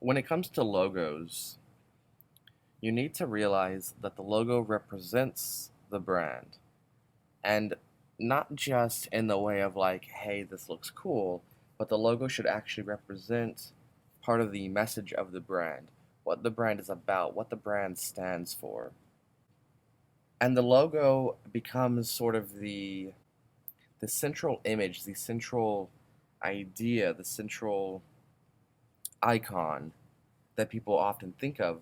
When it comes to logos, you need to realize that the logo represents the brand. And not just in the way of like, hey, this looks cool, but the logo should actually represent part of the message of the brand, what the brand is about, what the brand stands for. And the logo becomes sort of the central image, the central idea, the central icon that people often think of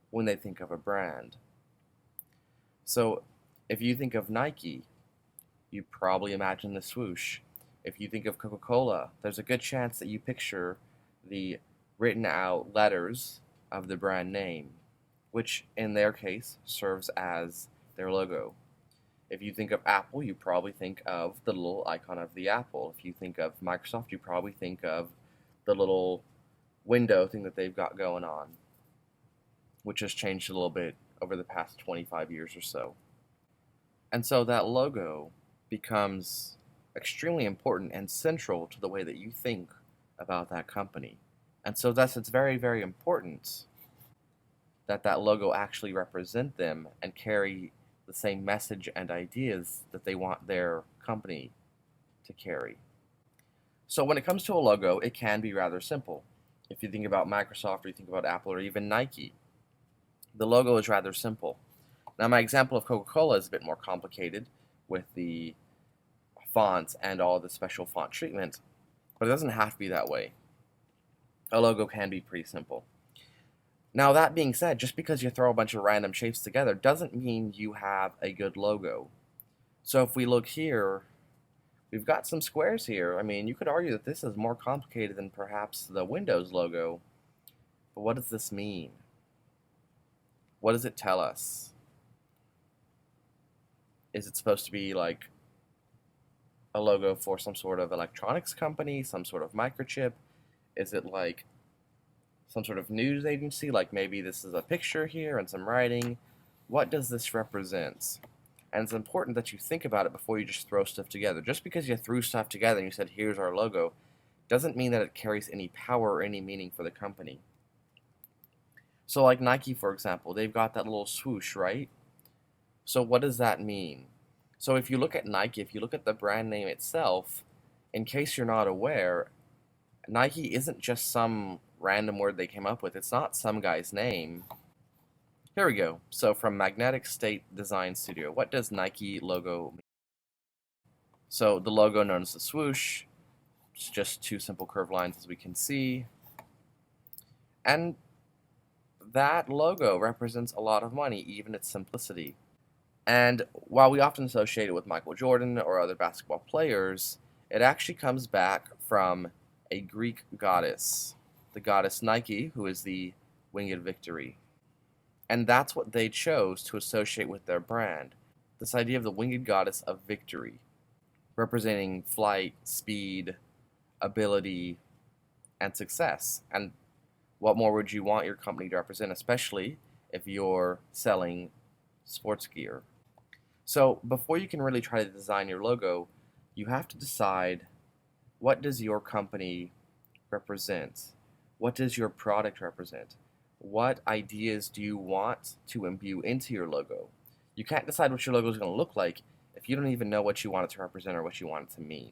when they think of a brand. So if you think of Nike, you probably imagine the swoosh. If you think of Coca-Cola, there's a good chance that you picture the written out letters of the brand name, which in their case serves as their logo. If you think of Apple, you probably think of the little icon of the apple. If you think of Microsoft, you probably think of the little window thing that they've got going on, which has changed a little bit over the past 25 years or so. And so that logo becomes extremely important and central to the way that you think about that company. And so thus it's very, very important that that logo actually represent them and carry the same message and ideas that they want their company to carry. So when it comes to a logo, it can be rather simple. If you think about Microsoft or you think about Apple or even Nike, the logo is rather simple. Now my example of Coca-Cola is a bit more complicated with the fonts and all the special font treatment, but it doesn't have to be that way. A logo can be pretty simple. Now that being said, just because you throw a bunch of random shapes together doesn't mean you have a good logo. So if we look here, we've got some squares here. I mean, you could argue that this is more complicated than perhaps the Windows logo, but what does this mean? What does it tell us? Is it supposed to be like a logo for some sort of electronics company, some sort of microchip? Is it like some sort of news agency? Like maybe this is a picture here and some writing. What does this represent? And it's important that you think about it before you just throw stuff together. Just because you threw stuff together and you said, here's our logo, doesn't mean that it carries any power or any meaning for the company. So like Nike, for example, they've got that little swoosh, right? So what does that mean? So if you look at Nike, if you look at the brand name itself, in case you're not aware, Nike isn't just some random word they came up with. It's not some guy's name. Here we go. So from Magnetic State Design Studio, what does Nike logo mean? So the logo known as the swoosh, it's just two simple curved lines as we can see. And that logo represents a lot of money, even its simplicity. And while we often associate it with Michael Jordan or other basketball players, it actually comes back from a Greek goddess, the goddess Nike, who is the winged victory. And that's what they chose to associate with their brand, this idea of the winged goddess of victory, representing flight, speed, ability, and success. And what more would you want your company to represent, especially if you're selling sports gear? So before you can really try to design your logo, you have to decide, what does your company represent? What does your product represent? What ideas do you want to imbue into your logo? You can't decide what your logo is going to look like if you don't even know what you want it to represent or what you want it to mean.